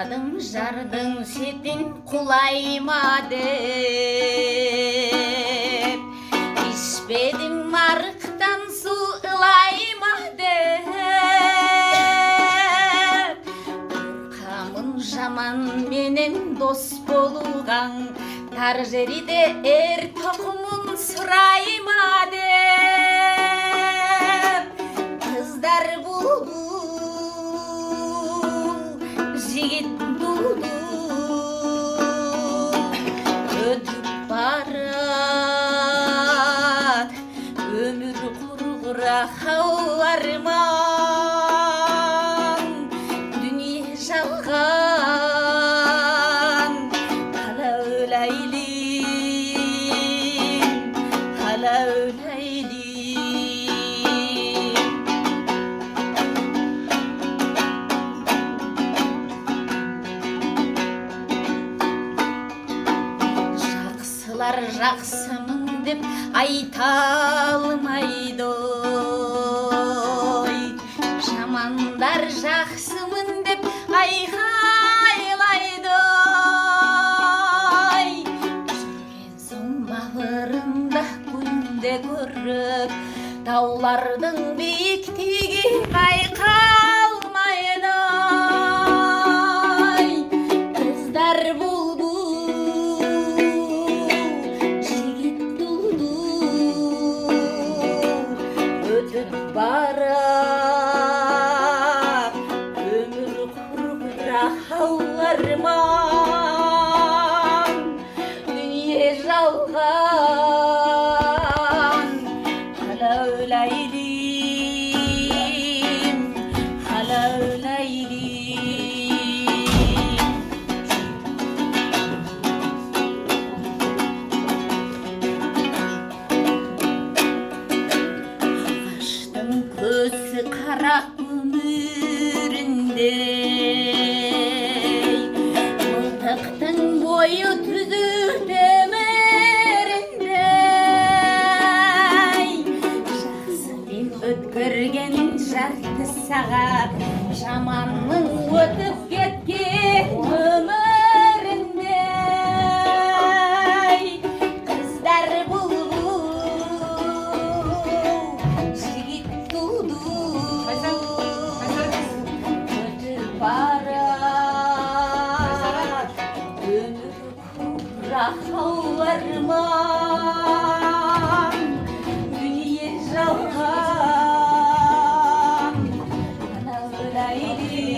Ұрқадым жардың сетін құлайма деп, ішпедім арықтан су ылайма деп. Ұрқамын жаман менен дос болуған, тар жерде ер тоқымын сұрайма деп. Қыздар бұлбұл, жігіт бұлбұл, өтіп барат өмір құрғырақау арман. Дүние жалған, қала өләйлім, қала өләйлім. Жақсылар жақсымын деп айта алмайды ой, жамандар жақсымын деп айқайлайды ой. Жүрген соң бауырымда күнде көріп, таулардың биіктігі байқалмайды ой. Қыздар барап өмір құрғырақау арман. Дүние жалған, қала өләйлім, қала өләйлім. Көзі қара өмірінде, мылтықтың бойы түзу темірінде. Жақсымен өткірген жарты сағат, жаманның өтіп кеткен өмірінде. Қыздар құрғырақау арман. Дүние жалған, қала өләйлім.